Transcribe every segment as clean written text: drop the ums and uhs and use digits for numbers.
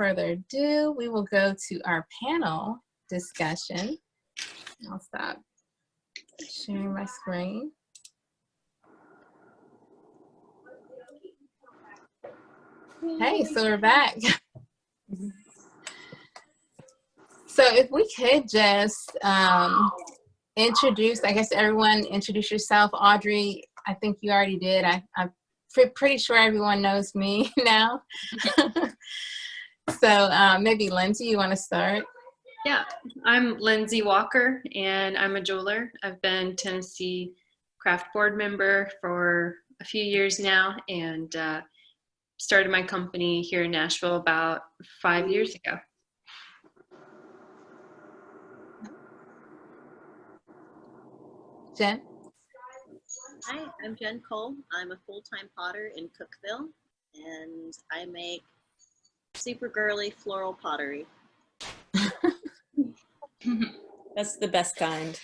further ado, we will go to our panel discussion. I'll stop sharing my screen. Hey, so we're back. So if we could just introduce, I guess everyone introduce yourself. Audrey, I think you already did. I'm pretty sure everyone knows me now. So maybe Lindsay, you want to start? Yeah, I'm Lindsay Walker, and I'm a jeweler. I've been Tennessee Craft Board member for a few years now, and started my company here in Nashville about 5 years ago. Jen? Hi, I'm Jen Cole. I'm a full-time potter in Cookeville, and I make super girly floral pottery. That's the best kind.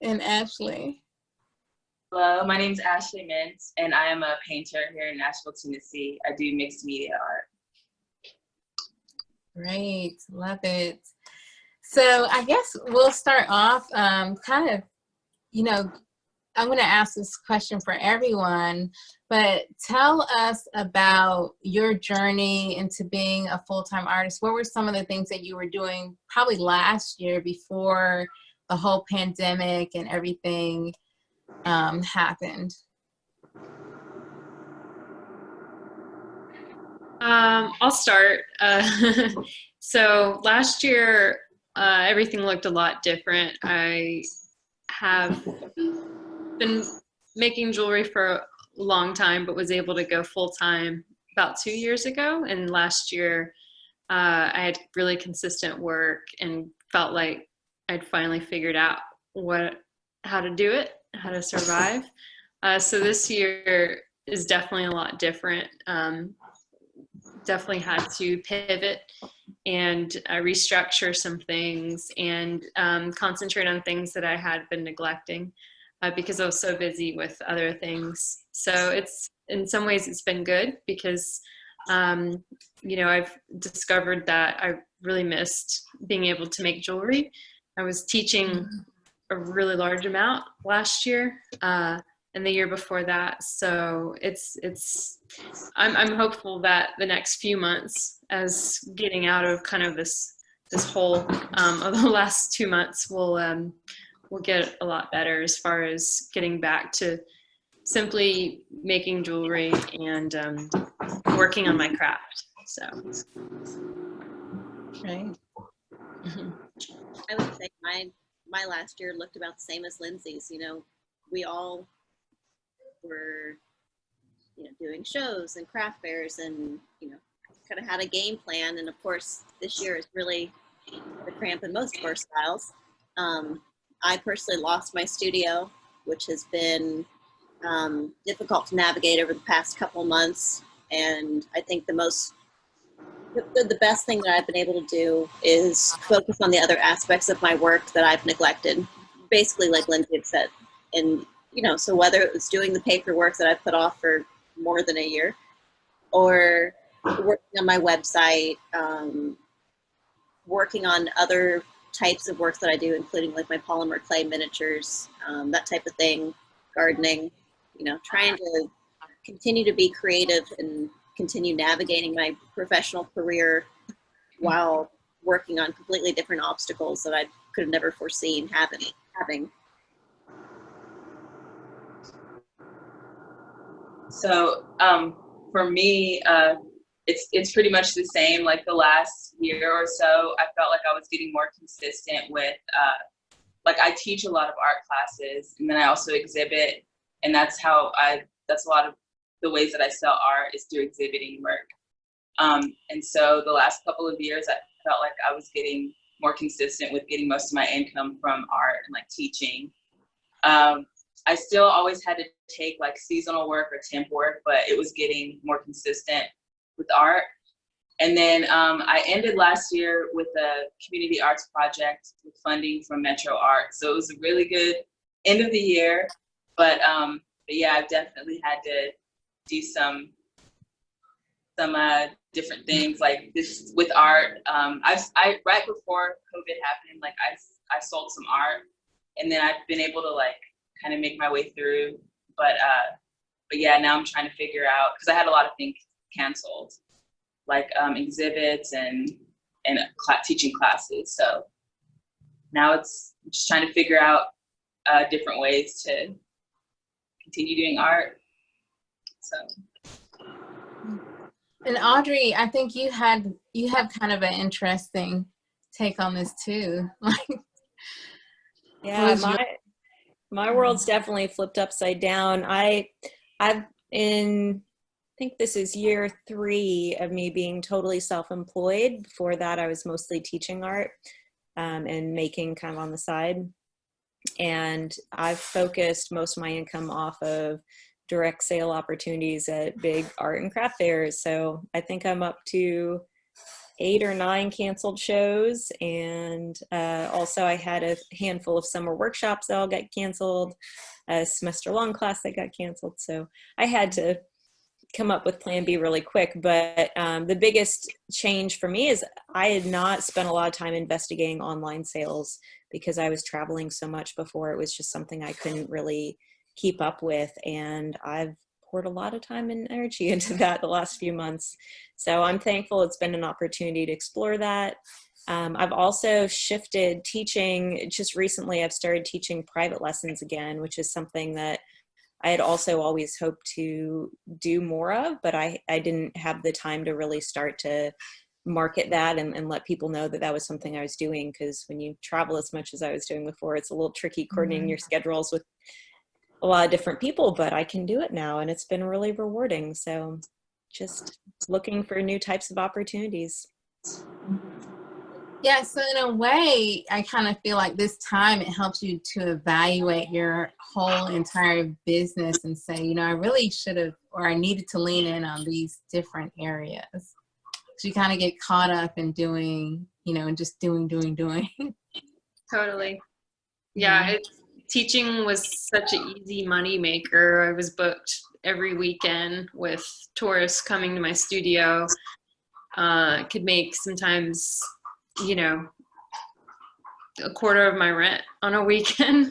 And Ashley? Hello, my name is Ashley Mintz, and I am a painter here in Nashville, Tennessee. I do mixed media art. Great, love it. So I guess we'll start off kind of, you know, I'm going to ask this question for everyone, but tell us about your journey into being a full-time artist. What were some of the things that you were doing probably last year before the whole pandemic and everything happened? I'll start. So last year, everything looked a lot different. I have been making jewelry for a long time, but was able to go full-time about 2 years ago. And last year, I had really consistent work and felt like I'd finally figured out how to do it, how to survive. So this year is definitely a lot different. Definitely had to pivot and restructure some things and concentrate on things that I had been neglecting because I was so busy with other things. So it's, in some ways it's been good because, you know, I've discovered that I really missed being able to make jewelry. I was teaching a really large amount last year and the year before that. So I'm hopeful that the next few months, as getting out of kind of this hole of the last 2 months, will get a lot better as far as getting back to simply making jewelry and working on my craft. So. Right. I would say my last year looked about the same as Lindsay's. You know, we all were, you know, doing shows and craft fairs and, you know, kind of had a game plan. And of course, this year is really the cramp in most of our styles. I personally lost my studio, which has been difficult to navigate over the past couple months. And I think the best thing that I've been able to do is focus on the other aspects of my work that I've neglected, basically like Lindsay had said. And, you know, so whether it was doing the paperwork that I put off for more than a year or working on my website, working on other types of work that I do, including like my polymer clay miniatures, that type of thing, gardening, you know, trying to continue to be creative and continue navigating my professional career while working on completely different obstacles that I could have never foreseen having. So for me, it's pretty much the same. Like the last year or so, I felt like I was getting more consistent with, like I teach a lot of art classes and then I also exhibit, and that's a lot of the ways that I sell art is through exhibiting work. And so the last couple of years, I felt like I was getting more consistent with getting most of my income from art and like teaching. I still always had to take like seasonal work or temp work, but it was getting more consistent with art. And then I ended last year with a community arts project with funding from Metro Art. So it was a really good end of the year, but yeah, I've definitely had to do some some different things like this with art. I right before COVID happened, like I sold some art, and then I've been able to like kind of make my way through. But yeah, now I'm trying to figure out, because I had a lot of things canceled, like exhibits and teaching classes. So now it's just trying to figure out different ways to continue doing art. So. And Audrey, I think you have kind of an interesting take on this too. Yeah, Was your- my world's definitely flipped upside down. I've in I think this is year 3 of me being totally self-employed. Before that, I was mostly teaching art and making kind of on the side. And I've focused most of my income off of direct sale opportunities at big art and craft fairs. So I think I'm up to 8 or 9 canceled shows. And also I had a handful of summer workshops that all got canceled, a semester-long class that got canceled. So I had to come up with plan B really quick. But the biggest change for me is I had not spent a lot of time investigating online sales because I was traveling so much before. It was just something I couldn't really keep up with. And I've poured a lot of time and energy into that the last few months. So I'm thankful it's been an opportunity to explore that. I've also shifted teaching. Just recently, I've started teaching private lessons again, which is something that I had also always hoped to do more of, but I didn't have the time to really start to market that and let people know that that was something I was doing. Because when you travel as much as I was doing before, it's a little tricky coordinating your schedules with a lot of different people, but I can do it now, and it's been really rewarding. So just looking for new types of opportunities. Yeah, so in a way, I kind of feel like this time it helps you to evaluate your whole entire business and say, you know, I really should have, or I needed to lean in on these different areas. So you kind of get caught up in doing, you know, and just doing. Totally. Yeah, teaching was such an easy money maker. I was booked every weekend with tourists coming to my studio. Could make sometimes, you know, a quarter of my rent on a weekend.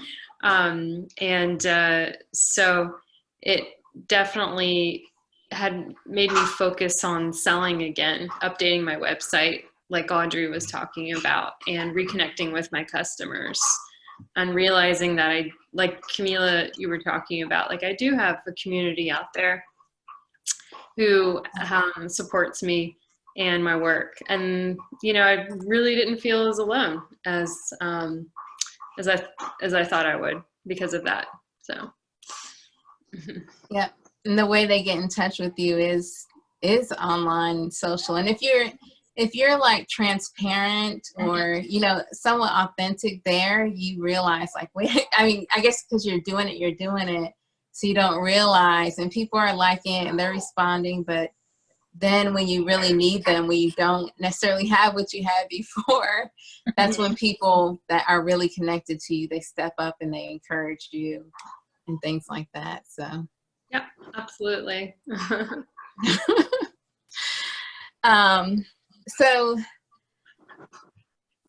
So it definitely had made me focus on selling again, updating my website like Audrey was talking about, and reconnecting with my customers, and realizing that I, like Camila, you were talking about, like I do have a community out there who supports me and my work. And, you know, I really didn't feel as alone as I thought I would because of that. So. Yeah. And the way they get in touch with you is online and social. And if you're like transparent or, you know, somewhat authentic there, you realize like, wait, I mean, I guess because you're doing it. So you don't realize, and people are liking it and they're responding, but then when you really need them, when you don't necessarily have what you had before, that's when people that are really connected to you, they step up and they encourage you and things like that. So. Yeah, absolutely.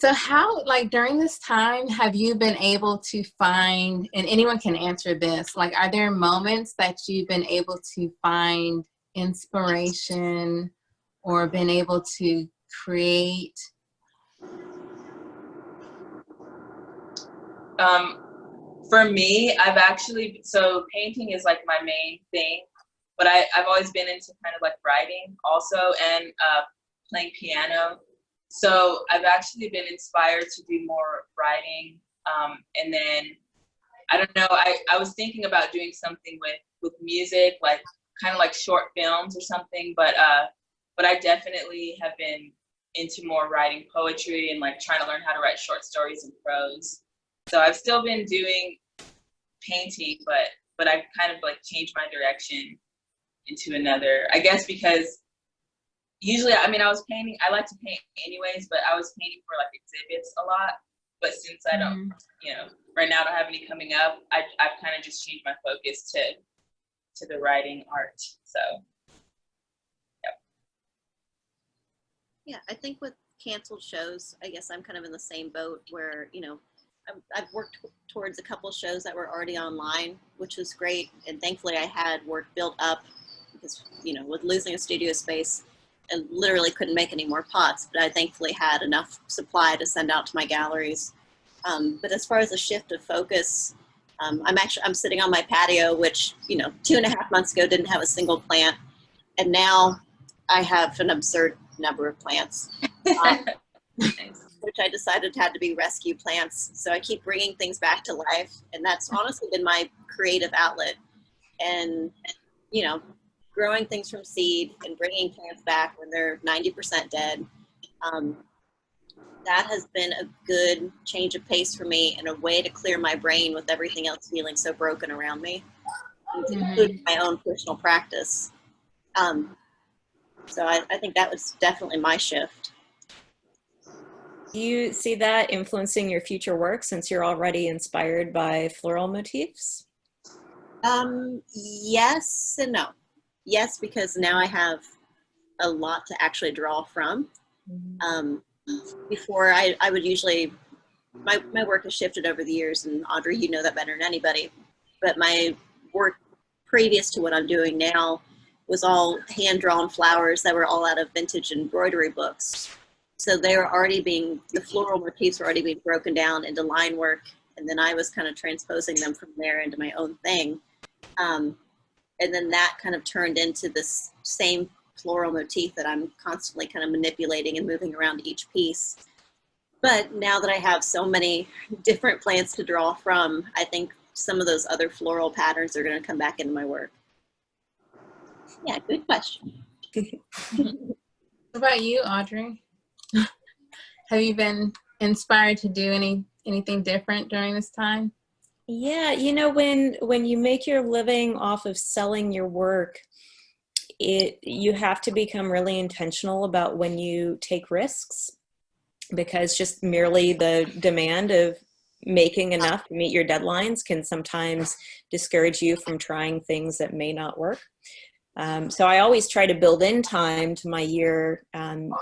So how, like during this time, have you been able to find, and anyone can answer this, like are there moments that you've been able to find inspiration or been able to create? For me, I've actually, so painting is like my main thing, but I've always been into kind of like writing also, and playing piano. So I've actually been inspired to do more writing. And then, I don't know, I was thinking about doing something with music, like kind of like short films or something, but I definitely have been into more writing poetry and like trying to learn how to write short stories and prose. So I've still been doing painting, but I've kind of like changed my direction into another, I guess, because usually, I mean, I like to paint anyways, but I was painting for like exhibits a lot. But since I don't, you know, right now I don't have any coming up, I've kind of just changed my focus to the writing art. So, Yeah, I think with canceled shows, I guess I'm kind of in the same boat where, I've worked towards a couple shows that were already online, which was great. And thankfully I had work built up because, with losing a studio space, I literally couldn't make any more pots, but I thankfully had enough supply to send out to my galleries. But as far as a shift of focus, I'm sitting on my patio, which, 2.5 months ago didn't have a single plant. And now I have an absurd number of plants, Nice. which I decided had to be rescue plants. So I keep bringing things back to life. And that's honestly been my creative outlet. And, growing things from seed and bringing plants back when they're 90% dead. That has been a good change of pace for me and a way to clear my brain with everything else feeling so broken around me, including my own personal practice. So I think that was definitely my shift. Do you see that influencing your future work since you're already inspired by floral motifs? Yes and no. Yes, because now I have a lot to actually draw from. Before I would usually, my work has shifted over the years, and Audrey, you know that better than anybody, but my work previous to what I'm doing now was all hand-drawn flowers that were all out of vintage embroidery books. So they were already the floral motifs were already being broken down into line work, and then I was kind of transposing them from there into my own thing. And then that kind of turned into this same floral motif that I'm constantly kind of manipulating and moving around each piece. But now that I have so many different plants to draw from, I think some of those other floral patterns are going to come back into my work. Yeah, good question. What about you, Audrey? Have you been inspired to do anything different during this time? Yeah, when you make your living off of selling your work, you have to become really intentional about when you take risks, because just merely the demand of making enough to meet your deadlines can sometimes discourage you from trying things that may not work. So I always try to build in time to my year,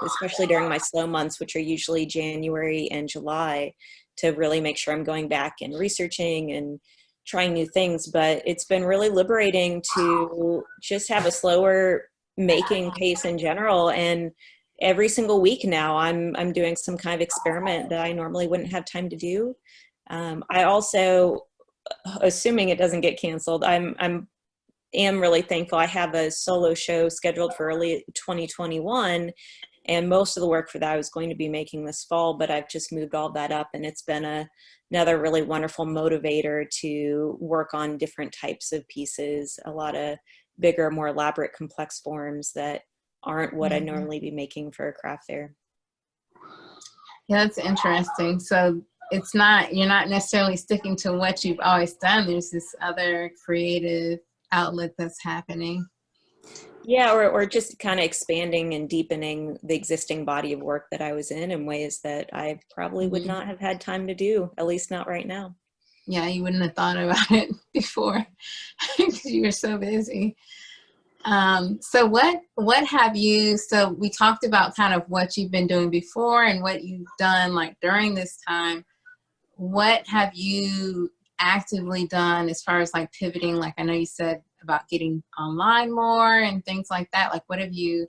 especially during my slow months, which are usually January and July, to really make sure I'm going back and researching and trying new things. But it's been really liberating to just have a slower making pace in general. And every single week now I'm doing some kind of experiment that I normally wouldn't have time to do. I also, assuming it doesn't get canceled, I am really thankful. I have a solo show scheduled for early 2021, and most of the work for that I was going to be making this fall, but I've just moved all that up, and it's been another really wonderful motivator to work on different types of pieces, a lot of bigger, more elaborate, complex forms that aren't what I'd normally be making for a craft fair. Yeah, that's interesting. So you're not necessarily sticking to what you've always done. There's this other creative outlet that's happening. Yeah, or just kind of expanding and deepening the existing body of work that I was in ways that I probably would not have had time to do, at least not right now. Yeah, you wouldn't have thought about it before because you were so busy. So what have you, so we talked about kind of what you've been doing before and what you've done like during this time. What have you actively done as far as like pivoting? Like I know you said about getting online more and things like that. Like what have you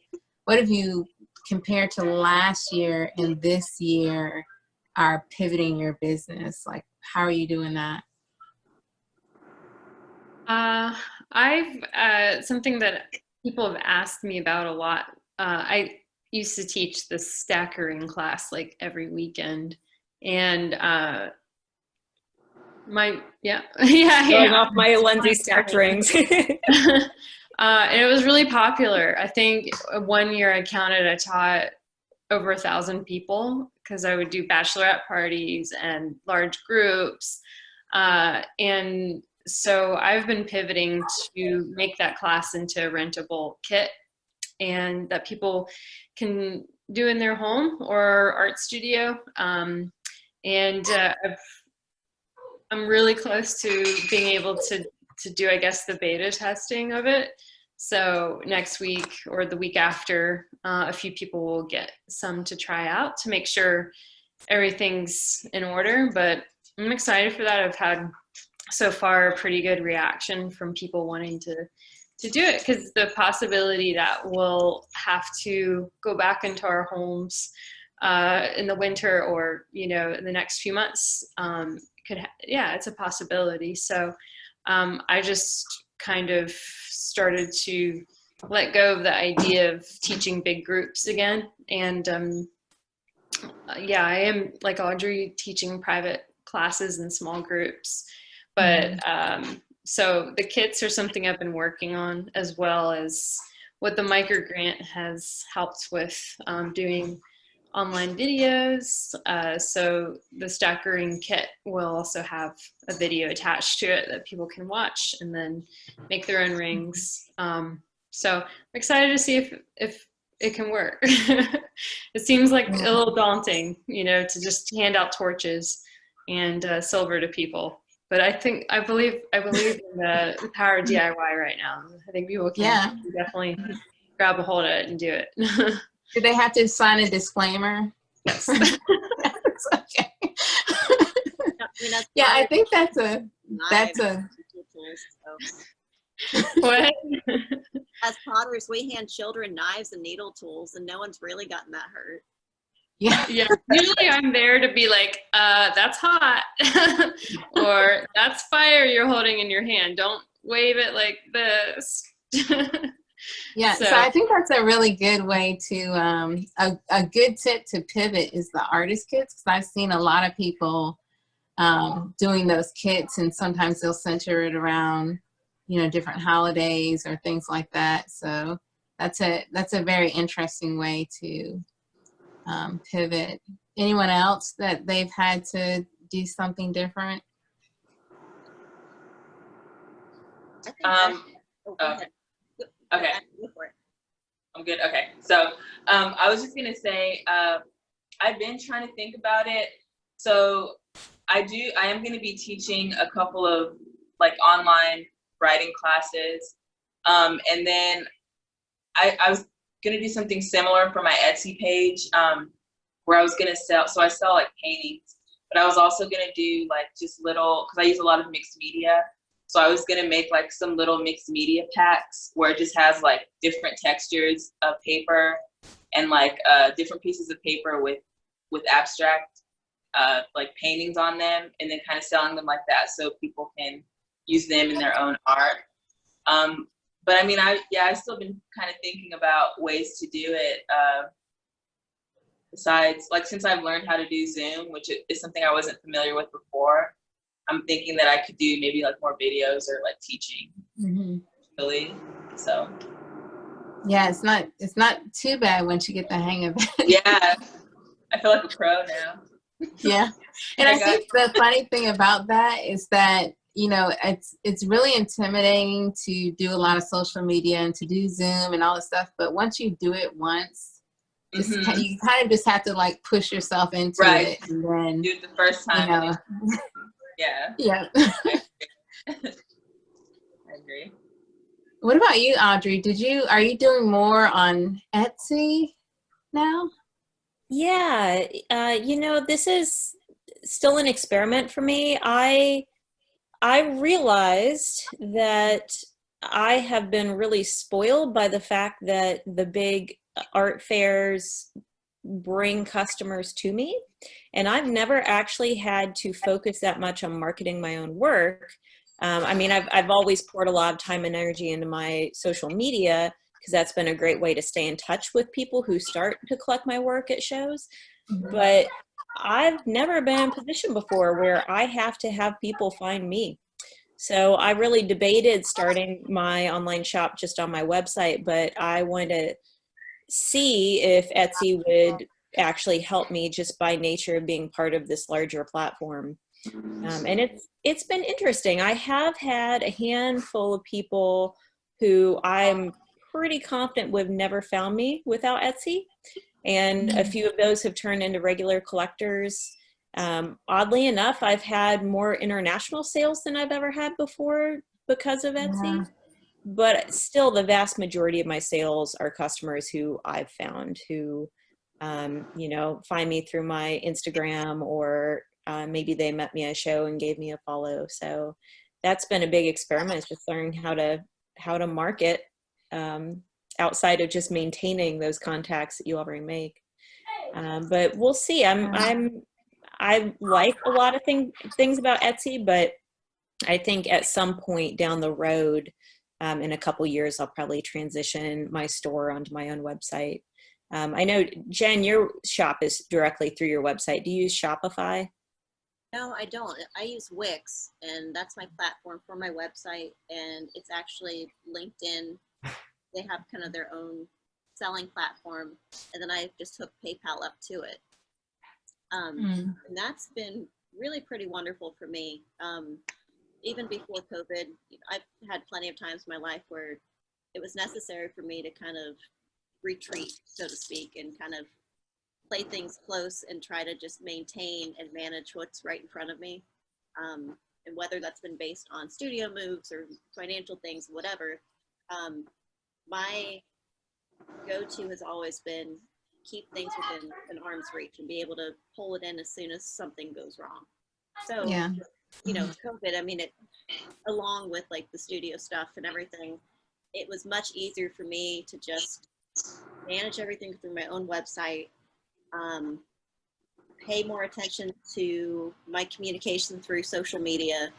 compared to last year and this year are pivoting your business? Like how are you doing that? I've something that people have asked me about a lot. I used to teach the stackering class like every weekend, and Going off my Lindsay stacked rings. And it was really popular. I think one year I taught over 1,000 people because I would do bachelorette parties and large groups. And so I've been pivoting to make that class into a rentable kit and that people can do in their home or art studio. I'm really close to being able to do, I guess, the beta testing of it. So next week or the week after, a few people will get some to try out to make sure everything's in order. But I'm excited for that. I've had so far a pretty good reaction from people wanting to do it, because the possibility that we'll have to go back into our homes in the winter or, you know, in the next few months it's a possibility. So I just kind of started to let go of the idea of teaching big groups again. And I am, like Audrey, teaching private classes in small groups. But so the kits are something I've been working on, as well as what the microgrant has helped with, doing online videos. So the Stackering kit will also have a video attached to it that people can watch and then make their own rings. So I'm excited to see if it can work. It seems like a little daunting, you know, to just hand out torches and silver to people. But I believe in the power of DIY right now. I think people can definitely grab a hold of it and do it. Do they have to sign a disclaimer? Yes. Okay. Yeah, I think that's a What? As potters, we hand children knives and needle tools, and no one's really gotten that hurt. Yeah. Yeah. Usually I'm there to be like, that's hot, or that's fire you're holding in your hand. Don't wave it like this. Yeah, so I think that's a really good way to, a good tip to pivot is the artist kits, because I've seen a lot of people doing those kits, and sometimes they'll center it around, you know, different holidays or things like that. So that's a very interesting way to pivot. Anyone else that they've had to do something different? Okay. I'm good. Okay. So I was just gonna say I've been trying to think about it. So I am gonna be teaching a couple of like online writing classes, and then I was gonna do something similar for my Etsy page, where I was gonna sell. So I sell like paintings, but I was also gonna do like just little, because I use a lot of mixed media. So I was gonna make like some little mixed media packs where it just has like different textures of paper and like different pieces of paper with abstract like paintings on them, and then kind of selling them like that so people can use them in their own art. But I mean, I've still been kind of thinking about ways to do it. Besides, like, since I've learned how to do Zoom, which is something I wasn't familiar with before, I'm thinking that I could do maybe like more videos or like teaching. Really. So. Yeah, it's not too bad once you get the hang of it. Yeah, I feel like a pro now. Yeah, and I think the funny thing about that is that, you know, it's really intimidating to do a lot of social media and to do Zoom and all this stuff. But once you do it once, you kind of just have to like push yourself into it, and then do it the first time. You know, yeah. I agree. What about you, Audrey? Are you doing more on Etsy now? Yeah, you know, this is still an experiment for me. I realized that I have been really spoiled by the fact that the big art fairs bring customers to me, and I've never actually had to focus that much on marketing my own work. I mean, I've always poured a lot of time and energy into my social media, because that's been a great way to stay in touch with people who start to collect my work at shows. But I've never been in a position before where I have to have people find me. So I really debated starting my online shop just on my website, but I wanted to see if Etsy would actually help me just by nature of being part of this larger platform. And it's been interesting. I have had a handful of people who I'm pretty confident would have never found me without Etsy. And a few of those have turned into regular collectors. Oddly enough, I've had more international sales than I've ever had before because of Etsy. but still the vast majority of my sales are customers who I've found who, you know, find me through my Instagram, or maybe they met me at a show and gave me a follow. So that's been a big experiment, is just learning how to market outside of just maintaining those contacts that you already make. But we'll see. I like a lot of things about Etsy, but I think at some point down the road, in a couple years, I'll probably transition my store onto my own website. I know, Jen, your shop is directly through your website. Do you use Shopify? No, I don't. I use Wix, and that's my platform for my website. And it's actually LinkedIn. They have kind of their own selling platform, and then I just hooked PayPal up to it. And that's been really pretty wonderful for me. Even before COVID, I've had plenty of times in my life where it was necessary for me to kind of retreat, so to speak, and kind of play things close and try to just maintain and manage what's right in front of me. And whether that's been based on studio moves or financial things, whatever, my go-to has always been keep things within an arm's reach and be able to pull it in as soon as something goes wrong. So, Yeah. you know, COVID, I mean, it, along with like the studio stuff and everything, it was much easier for me to just manage everything through my own website, pay more attention to my communication through social media,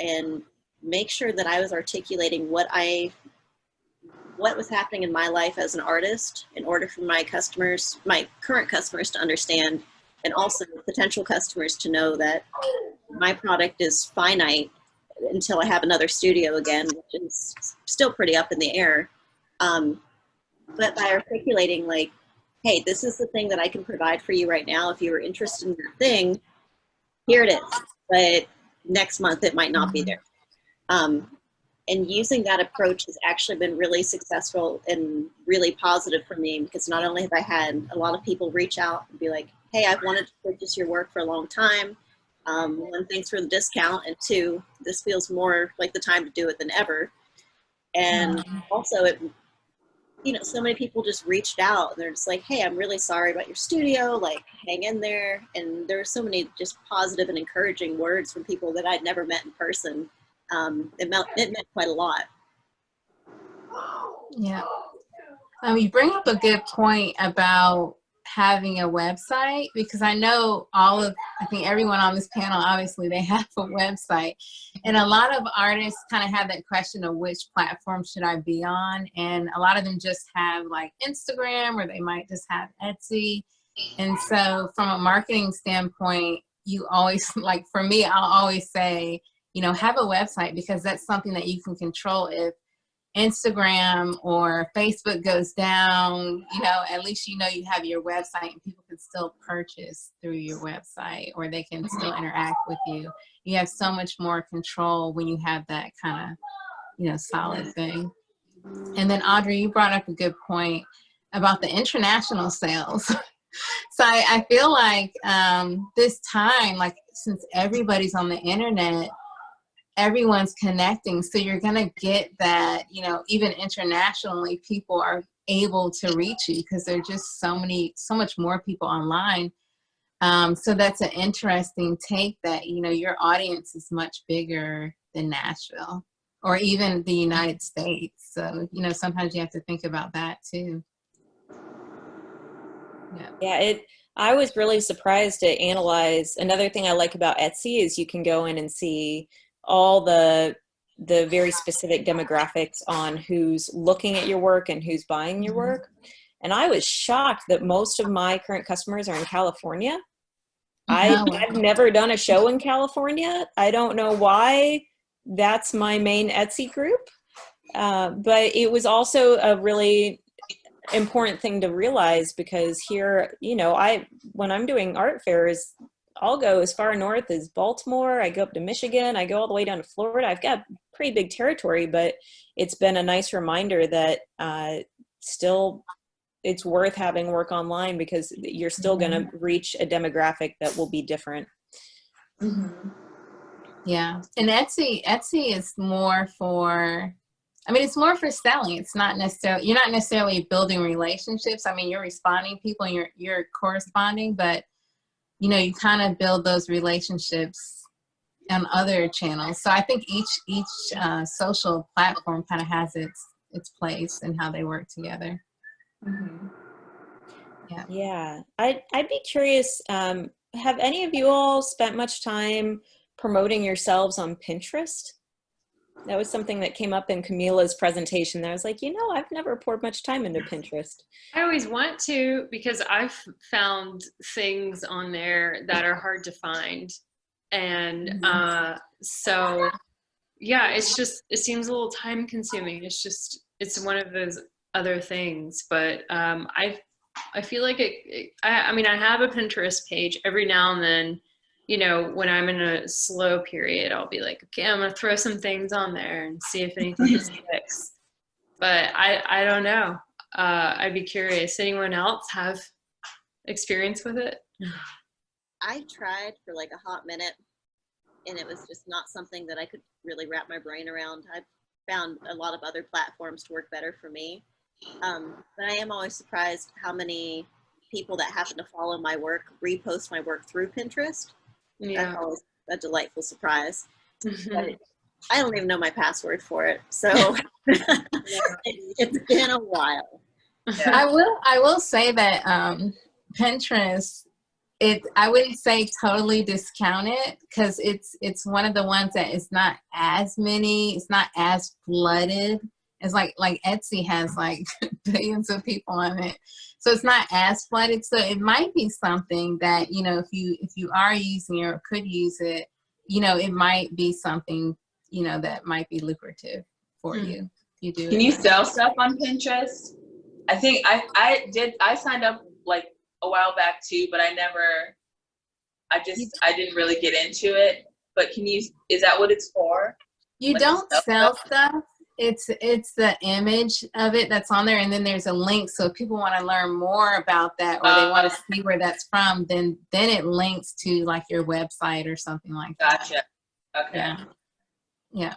and make sure that I was articulating what was happening in my life as an artist in order for my customers, my current customers, to understand, and also potential customers to know that my product is finite until I have another studio again, which is still pretty up in the air. But by articulating like, hey, this is the thing that I can provide for you right now. If you were interested in that thing, here it is. But next month it might not be there. And using that approach has actually been really successful and really positive for me, because not only have I had a lot of people reach out and be like, hey, I've wanted to purchase your work for a long time. One, thanks for the discount, and two, this feels more like the time to do it than ever. And also, it, you know, so many people just reached out and they're just like, hey, I'm really sorry about your studio, like hang in there. And there were so many just positive and encouraging words from people that I'd never met in person. It meant quite a lot. Yeah. You bring up a good point about having a website, because I know I think everyone on this panel, obviously they have a website, and a lot of artists kind of have that question of which platform should I be on, and a lot of them just have like Instagram, or they might just have Etsy. And so from a marketing standpoint, you always, like for me, I'll always say, you know, have a website, because that's something that you can control. If Instagram or Facebook goes down, you know, at least you know you have your website and people can still purchase through your website, or they can still interact with you. You have so much more control when you have that kind of, you know, solid thing. And then Audrey, you brought up a good point about the international sales. So I feel like this time, like since everybody's on the internet, everyone's connecting, so you're gonna get that, you know, even internationally people are able to reach you because there are just so much more people online. So that's an interesting take, that, you know, your audience is much bigger than Nashville or even the United States. So, you know, sometimes you have to think about that too. Yeah, I was really surprised to analyze. Another thing I like about Etsy is you can go in and see all the very specific demographics on who's looking at your work and who's buying your work. And I was shocked that most of my current customers are in California. I've never done a show in California. I don't know why that's my main Etsy group. But it was also a really important thing to realize, because here, you know, when I'm doing art fairs, I'll go as far north as Baltimore. I go up to Michigan. I go all the way down to Florida. I've got pretty big territory, but it's been a nice reminder that still it's worth having work online, because you're still going to reach a demographic that will be different. Yeah. And Etsy is more for I mean, it's more for selling. It's not necessarily, you're not necessarily building relationships. I mean, you're responding to people and you're corresponding, but you know, you kind of build those relationships on other channels. So I think each social platform kind of has its place and how they work together. Mhm. Yeah, I'd be curious, have any of you all spent much time promoting yourselves on Pinterest? That was something that came up in Camila's presentation. I was like, you know, I've never poured much time into Pinterest. I always want to, because I've found things on there that are hard to find. And so, yeah, it's just, it seems a little time consuming. It's one of those other things. But I feel like I mean, I have a Pinterest page. Every now and then, you know, when I'm in a slow period, I'll be like, okay, I'm going to throw some things on there and see if anything sticks. But I don't know. I'd be curious. Anyone else have experience with it? I tried for like a hot minute, and it was just not something that I could really wrap my brain around. I found a lot of other platforms to work better for me. But I am always surprised how many people that happen to follow my work repost my work through Pinterest. That's Yeah. always a delightful surprise. But I don't even know my password for it, so it's been a while. I will say that Pinterest, I wouldn't say totally discount it, because it's one of the ones that is not as many, it's not as flooded. It's like Etsy has like billions of people on it, so it's not as flooded. So it might be something that, you know, if you are using it or could use it, you know, it might be something, you know, that might be lucrative for you if you do. Can you sell stuff on Pinterest? I think I signed up like a while back too, but I didn't really get into it. But is that what it's for? You Like, don't sell stuff? stuff. It's the image of it that's on there, and then there's a link. So if people want to learn more about that, or they want to see where that's from, then it links to like your website or something like that. Gotcha. Okay. Yeah.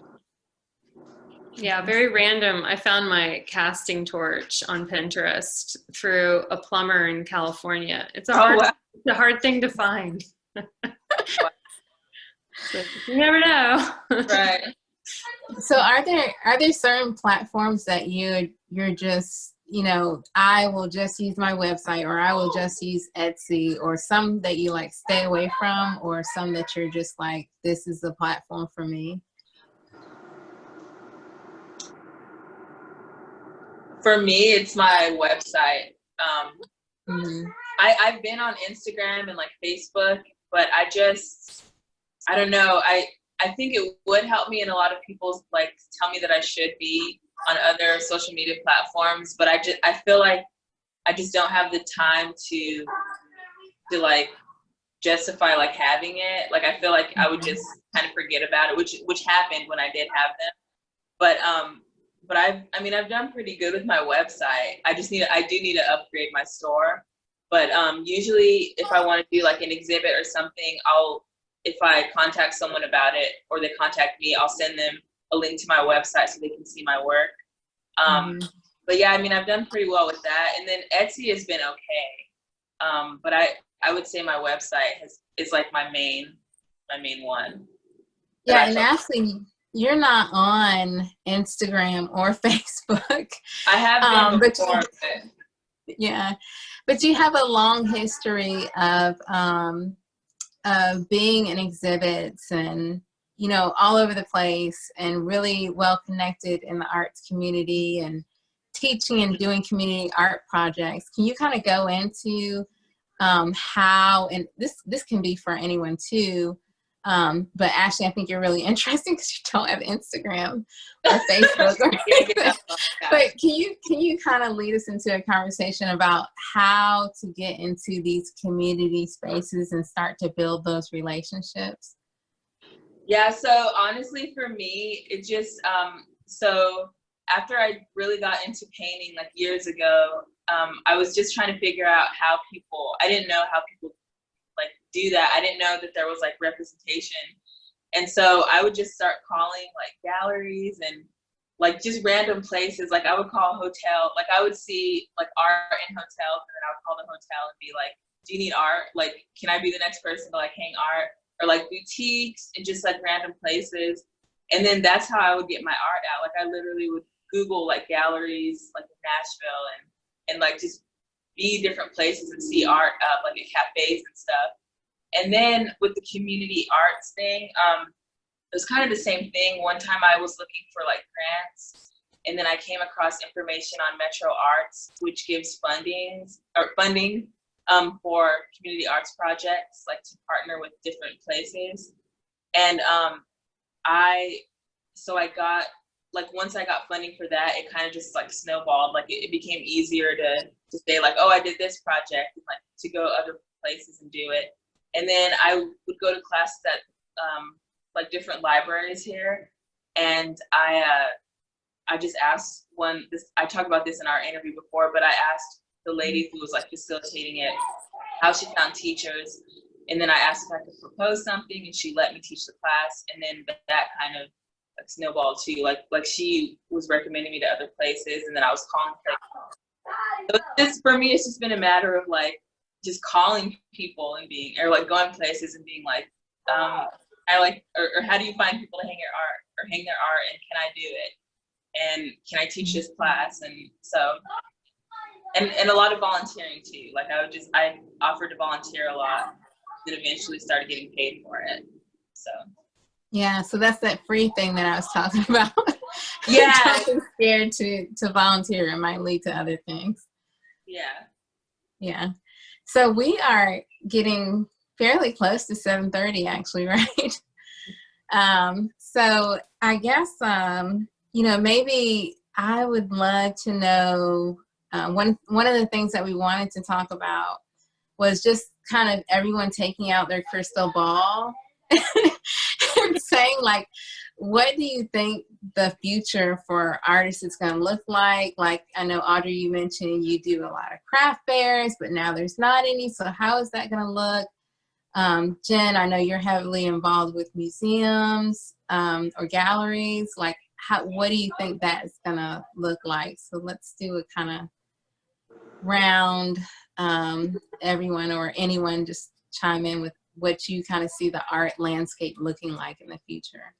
Yeah, very random. I found my casting torch on Pinterest through a plumber in California. It's a hard thing to find. So you never know. Right. So are there certain platforms that you're just, you know, I will just use my website, or I will just use Etsy, or some that you like stay away from, or some that you're just like, this is the platform for me? For me, it's my website. I've been on Instagram and like Facebook, but I don't know. I think it would help me, and a lot of people like tell me that I should be on other social media platforms, but I feel like I just don't have the time to like justify like having it. Like I feel like I would just kind of forget about it, which happened when I did have them. But I've done pretty good with my website. I do need to upgrade my store. But usually if I want to do like an exhibit or something, if I contact someone about it, or they contact me, I'll send them a link to my website so they can see my work. But yeah, I mean, I've done pretty well with that. And then Etsy has been okay. But I would say my website is like my main one. Yeah, and actually, you're not on Instagram or Facebook. I have been before, yeah, but you have a long history of being in exhibits and, you know, all over the place, and really well connected in the arts community and teaching and doing community art projects. Can you kind of go into how, and this can be for anyone too, but actually I think you're really interesting because you don't have Instagram or Facebook or anything. But can you kind of lead us into a conversation about how to get into these community spaces and start to build those relationships? Yeah, so honestly for me, it just so after I really got into painting like years ago, I was just trying to figure out how I didn't know how people like do that. I didn't know that there was like representation. And so I would just start calling like galleries and like just random places. Like I would call a hotel, like I would see like art in hotels, and then I would call the hotel and be like, do you need art? Like, can I be the next person to like hang art? Or like boutiques and just like random places. And then that's how I would get my art out. Like I literally would Google like galleries like in Nashville and like just be different places and see art up like at cafes and stuff. And then with the community arts thing, it was kind of the same thing. One time I was looking for like grants, and then I came across information on Metro Arts, which gives funding for community arts projects, like to partner with different places. And I got, like, once I got funding for that, it kind of just like snowballed. Like it became easier to say like, oh, I did this project, and like to go other places and do it. And then I would go to classes at like different libraries here, and I just asked I talked about this in our interview before, but I asked the lady who was like facilitating it how she found teachers, and then I asked if I could propose something, and she let me teach the class, and then that kind of like snowballed too. Like she was recommending me to other places, and then I was calling places. So just for me, it's just been a matter of like just calling people and being, or like going places and being like, I like, or how do you find people to hang your art or hang their art, and can I do it? And can I teach this class? And so, and a lot of volunteering too. Like I offered to volunteer a lot, then eventually started getting paid for it. So. Yeah, so that's that free thing that I was talking about. Yeah. Don't be scared to volunteer. It might lead to other things. Yeah. Yeah. So we are getting fairly close to 7:30 actually, right? So I guess, maybe I would love to know, one of the things that we wanted to talk about was just kind of everyone taking out their crystal ball and saying like, what do you think the future for artists is going to look like? Like, I know, Audrey, you mentioned you do a lot of craft fairs, but now there's not any. So how is that going to look? Jen, I know you're heavily involved with museums or galleries. Like, what do you think that's going to look like? So let's do a kind of round, everyone or anyone just chime in with what you kind of see the art landscape looking like in the future.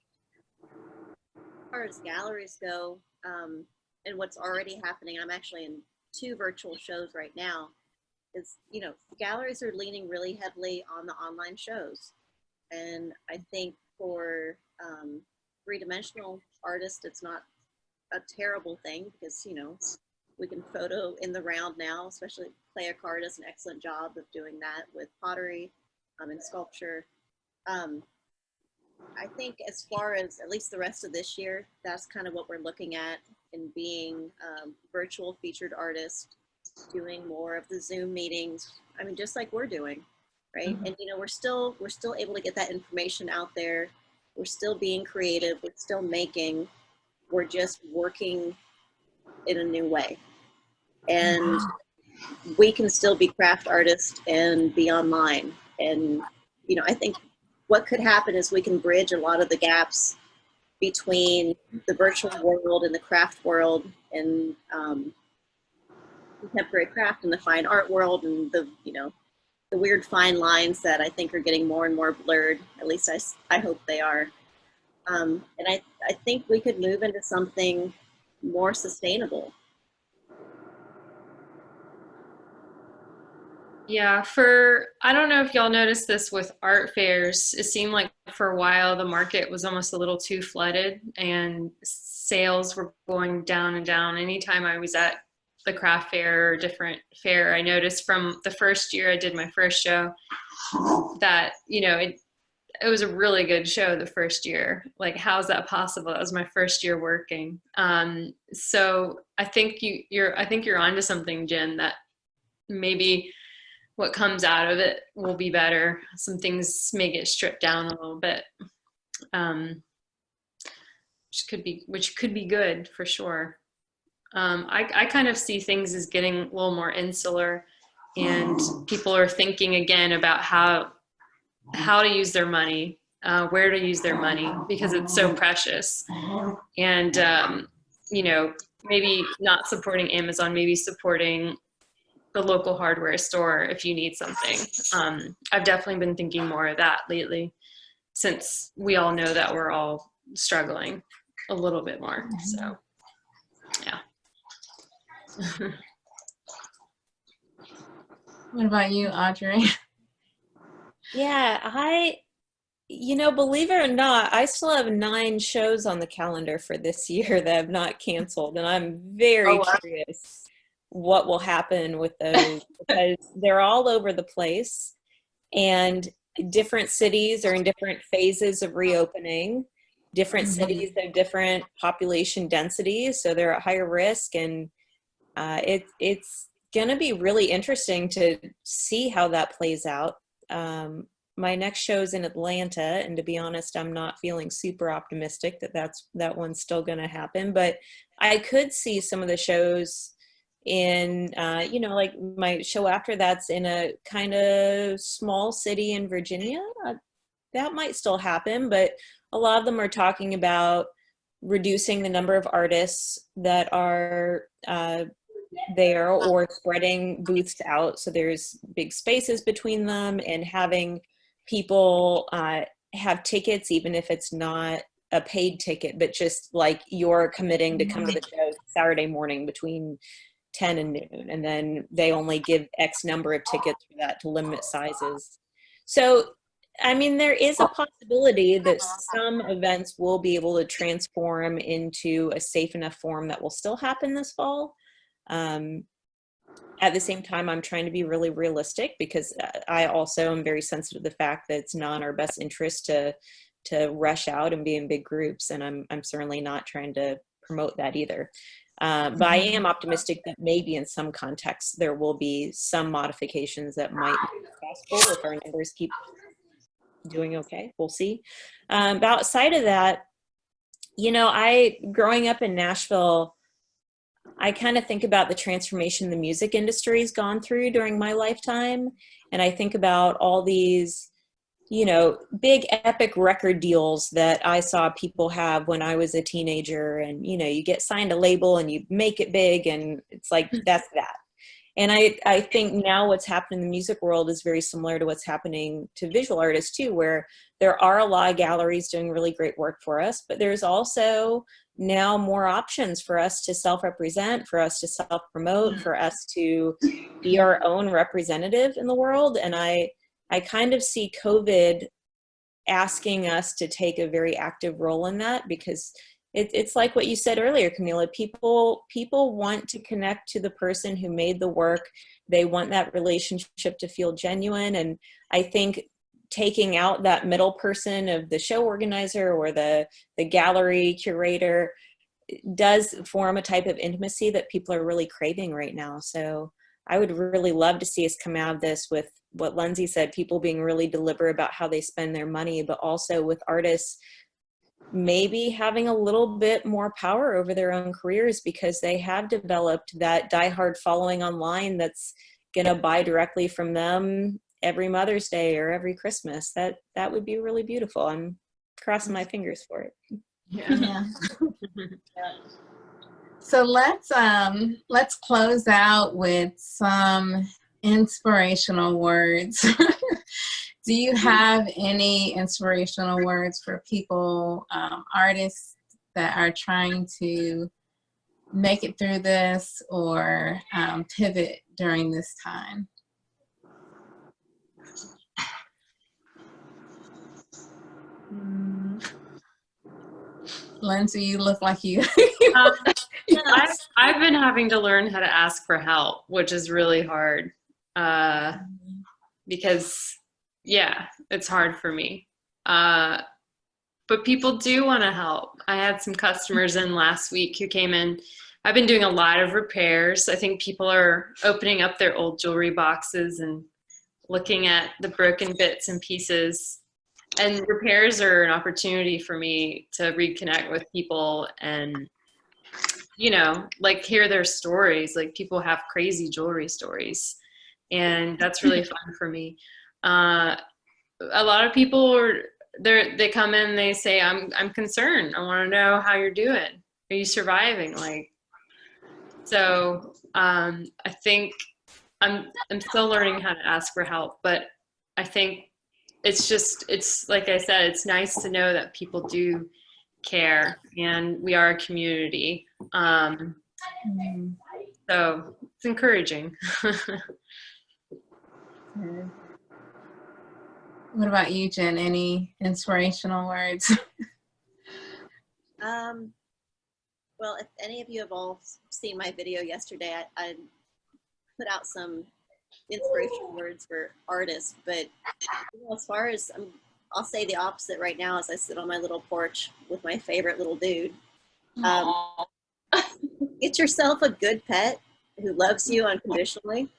As far as galleries go, and what's already happening, I'm actually in 2 virtual shows right now, is, galleries are leaning really heavily on the online shows. And I think for 3-dimensional artists, it's not a terrible thing because, we can photo in the round now, especially Playa Card does an excellent job of doing that with pottery and sculpture. I think as far as at least the rest of this year, that's kind of what we're looking at in being virtual featured artists, doing more of the Zoom meetings. I mean, just like we're doing, right? Mm-hmm. And we're still able to get that information out there. We're still being creative. We're still making. We're just working in a new way, and we can still be craft artists and be online. And I think what could happen is we can bridge a lot of the gaps between the virtual world and the craft world, and contemporary craft and the fine art world, and the weird fine lines that I think are getting more and more blurred. At least I hope they are. And I think we could move into something more sustainable. Yeah, I don't know if y'all noticed this with art fairs. It seemed like for a while the market was almost a little too flooded and sales were going down and down. Anytime I was at the craft fair or a different fair, I noticed from the first year I did my first show that, it was a really good show the first year. Like, how's that possible? That was my first year working. So I think you're onto something, Jen, that maybe what comes out of it will be better. Some things may get stripped down a little bit, which could be good for sure. I kind of see things as getting a little more insular, and people are thinking again about how to use their money, where to use their money, because it's so precious. And you know, maybe not supporting Amazon, maybe supporting the local hardware store if you need something. I've definitely been thinking more of that lately, since we all know that we're all struggling a little bit more. So, yeah. What about you, Audrey? Yeah, believe it or not, I still have 9 shows on the calendar for this year that have not canceled, and I'm very Oh, wow. curious what will happen with those because they're all over the place, and different cities are in different phases of reopening. Different cities have different population densities, so they're at higher risk, and it's going to be really interesting to see how that plays out. My next show is in Atlanta, and to be honest, I'm not feeling super optimistic that one's still going to happen. But I could see some of the shows in, like my show after that's in a kind of small city in Virginia. That might still happen, but a lot of them are talking about reducing the number of artists that are there or spreading booths out so there's big spaces between them, and having people have tickets even if it's not a paid ticket, but just like you're committing to come to the show Saturday morning between 10 and noon, and then they only give X number of tickets for that to limit sizes. So I mean, there is a possibility that some events will be able to transform into a safe enough form that will still happen this fall. At the same time, I'm trying to be really realistic because I also am very sensitive to the fact that it's not in our best interest to rush out and be in big groups, and I'm certainly not trying to promote that either. But I am optimistic that maybe in some contexts there will be some modifications that might be possible if our numbers keep doing okay. We'll see. But outside of that, growing up in Nashville, I kind of think about the transformation the music industry has gone through during my lifetime. And I think about all these, big epic record deals that I saw people have when I was a teenager. And, you get signed a label and you make it big, and it's like, that's that. And I think now what's happening in the music world is very similar to what's happening to visual artists too, where there are a lot of galleries doing really great work for us, but there's also now more options for us to self-represent, for us to self-promote, for us to be our own representative in the world. And I kind of see COVID asking us to take a very active role in that, because it's like what you said earlier, Camila. People want to connect to the person who made the work. They want that relationship to feel genuine. And I think taking out that middle person of the show organizer or the gallery curator does form a type of intimacy that people are really craving right now. So I would really love to see us come out of this with what Lindsay said, people being really deliberate about how they spend their money, but also with artists maybe having a little bit more power over their own careers because they have developed that diehard following online that's going to buy directly from them every Mother's Day or every Christmas. That would be really beautiful. I'm crossing my fingers for it. Yeah. So let's close out with some inspirational words. Do you have any inspirational words for people, artists that are trying to make it through this or pivot during this time? Lindsay, you look like you. I've been having to learn how to ask for help, which is really hard because, yeah, it's hard for me. But people do want to help. I had some customers in last week who came in. I've been doing a lot of repairs. I think people are opening up their old jewelry boxes and looking at the broken bits and pieces. And repairs are an opportunity for me to reconnect with people and, like hear their stories. Like people have crazy jewelry stories, and that's really fun for me. A lot of people they come in and they say, I'm concerned. I want to know how you're doing. are you surviving? Like, so I think I'm still learning how to ask for help, but I think it's like I said, it's nice to know that people do care and we are a community. So it's encouraging. What about you, Jen? Any inspirational words? Well, if any of you have all seen my video yesterday, I put out some inspirational words for artists, but as far as I'll say the opposite right now as I sit on my little porch with my favorite little dude. Get yourself a good pet who loves you unconditionally,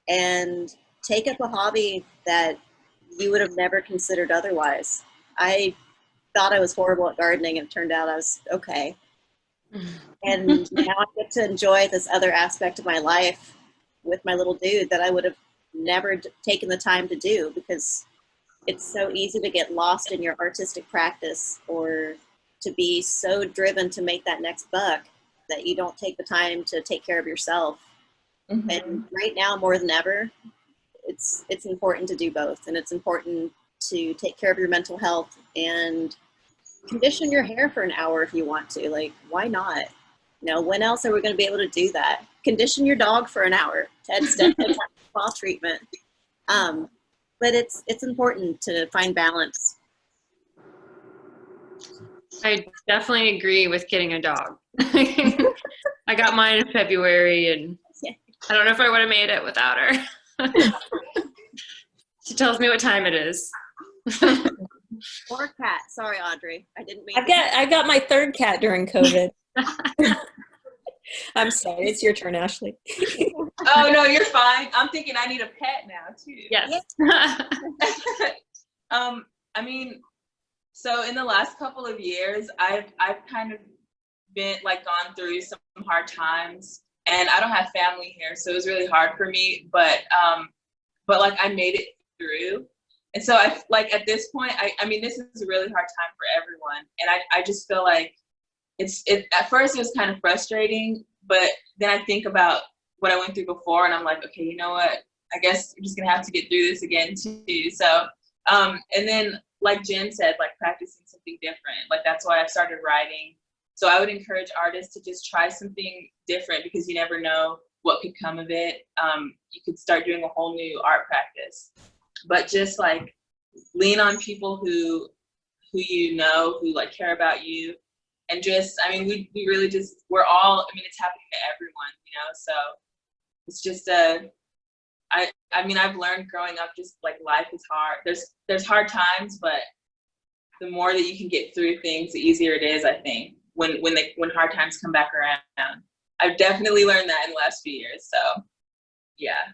and take up a hobby that you would have never considered otherwise. I thought I was horrible at gardening, and it turned out I was okay. And now I get to enjoy this other aspect of my life with my little dude that I would have never taken the time to do, because it's so easy to get lost in your artistic practice or to be so driven to make that next buck that you don't take the time to take care of yourself. And right now, more than ever, it's important to do both. And it's important to take care of your mental health and condition your hair for an hour if you want to. Like, why not? You know, when else are we going to be able to do that? Condition your dog for an hour. Ted's definitely has spa treatment. But it's important to find balance. I definitely agree with getting a dog. I got mine in February, and I don't know if I would have made it without her. She tells me what time it is. Or cat. Sorry, Audrey. I didn't mean. I got my third cat during COVID. I'm sorry. It's your turn, Ashley. Oh no, you're fine. I'm thinking I need a pet now too. Yes. I mean, so in the last couple of years, I've kind of been gone through some hard times, and I don't have family here, so it was really hard for me. But like I made it through, and so I at this point, I mean, this is a really hard time for everyone, and I just feel like at first it was kind of frustrating, but then I think about what I went through before, and I'm like, okay, you know what? I guess I'm just gonna have to get through this again too. So, and then like Jen said, practicing something different. That's why I started writing. So I would encourage artists to just try something different, because you never know what could come of it. You could start doing a whole new art practice, but just lean on people who you know, who care about you. And just, I mean, we really just, we're all, I mean, it's happening to everyone, you know, so it's just, I mean, I've learned growing up, just life is hard. There's hard times, but the more that you can get through things, the easier it is, I think, when hard times come back around. I've definitely learned that in the last few years, so yeah.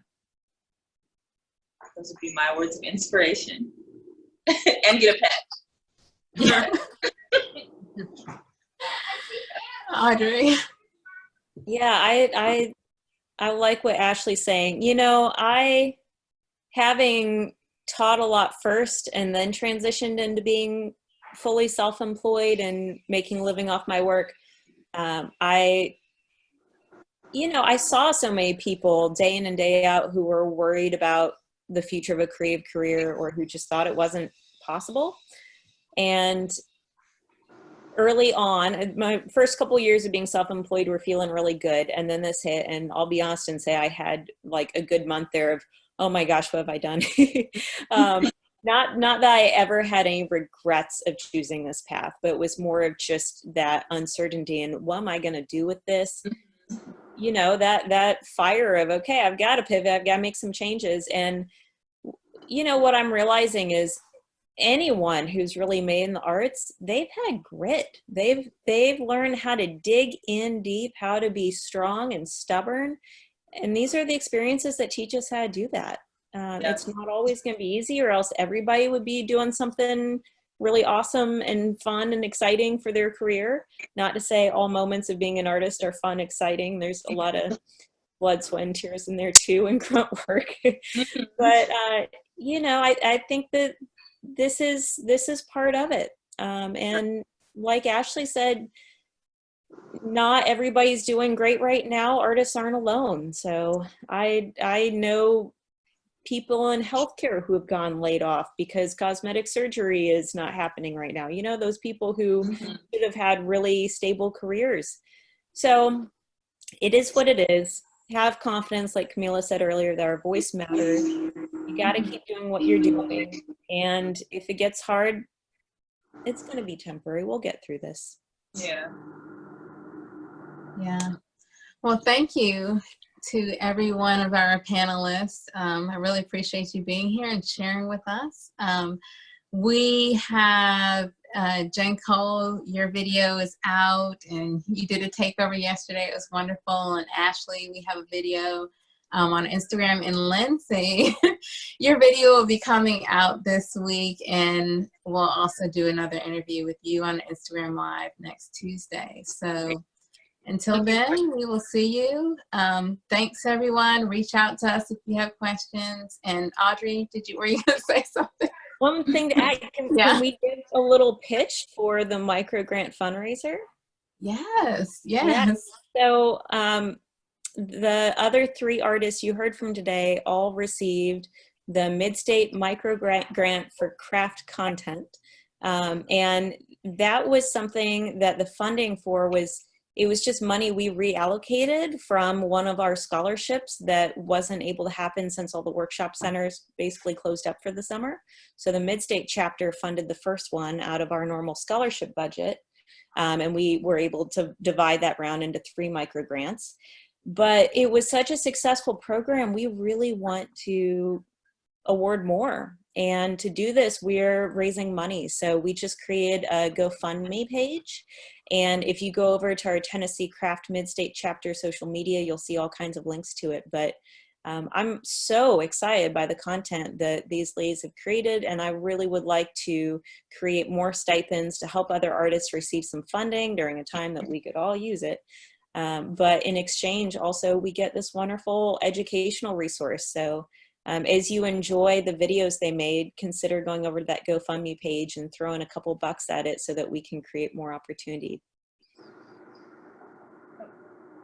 Those would be my words of inspiration. And get a pet. Audrey. Yeah, I like what Ashley's saying. You know, having taught a lot first and then transitioned into being fully self-employed and making a living off my work, I saw so many people day in and day out who were worried about the future of a creative career, or who just thought it wasn't possible. And early on, my first couple of years of being self-employed were feeling really good. And then this hit, and I'll be honest and say I had a good month there of, oh my gosh, what have I done? Not that I ever had any regrets of choosing this path, but it was more of just that uncertainty and what am I going to do with this? You know, that fire of, okay, I've got to pivot, I've got to make some changes. And, you know, what I'm realizing is anyone who's really made in the arts, they've had grit. They've learned how to dig in deep, how to be strong and stubborn. And these are the experiences that teach us how to do that. It's not always going to be easy, or else everybody would be doing something really awesome and fun and exciting for their career. Not to say all moments of being an artist are fun, exciting. There's a lot of blood, sweat, and tears in there too, and grunt work. But, you know, I think that this is part of it. And like Ashley said, not everybody's doing great right now. Artists aren't alone. So I know people in healthcare who have gone laid off because cosmetic surgery is not happening right now. You know, those people who Mhm. should have had really stable careers. So it is what it is. Have confidence, like Camila said earlier, that our voice matters. You got to keep doing what you're doing. And if it gets hard, it's going to be temporary. We'll get through this. Yeah. Yeah. Well, thank you to every one of our panelists. I really appreciate you being here and sharing with us. We have Jen Cole, your video is out and you did a takeover yesterday. It was wonderful. And Ashley, we have a video on Instagram. And Lindsay, your video will be coming out this week, and we'll also do another interview with you on Instagram Live next Tuesday. So until then, we will see you. Thanks, everyone. Reach out to us if you have questions. And Audrey, were you going to say something? One thing to add, can we give a little pitch for the micro grant fundraiser? Yes. Yeah. So the other 3 artists you heard from today all received the Midstate Micro Grant for craft content. And that was something that the funding for it was just money we reallocated from one of our scholarships that wasn't able to happen since all the workshop centers basically closed up for the summer. So the Midstate chapter funded the first one out of our normal scholarship budget. And we were able to divide that round into 3 micro grants. But it was such a successful program, we really want to award more. And to do this, we're raising money. So we just created a GoFundMe page. And if you go over to our Tennessee Craft Midstate chapter social media, you'll see all kinds of links to it. But I'm so excited by the content that these ladies have created. And I really would like to create more stipends to help other artists receive some funding during a time that we could all use it. But in exchange, also, we get this wonderful educational resource. So as you enjoy the videos they made, consider going over to that GoFundMe page and throwing a couple bucks at it so that we can create more opportunity.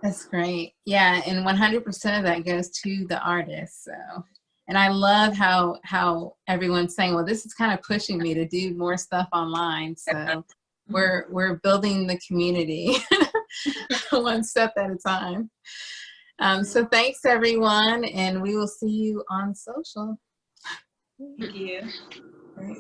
That's great. Yeah, and 100% of that goes to the artist. So, and I love how everyone's saying, well, this is kind of pushing me to do more stuff online. So we're building the community one step at a time. So thanks, everyone, and we will see you on social. Thank you. Great.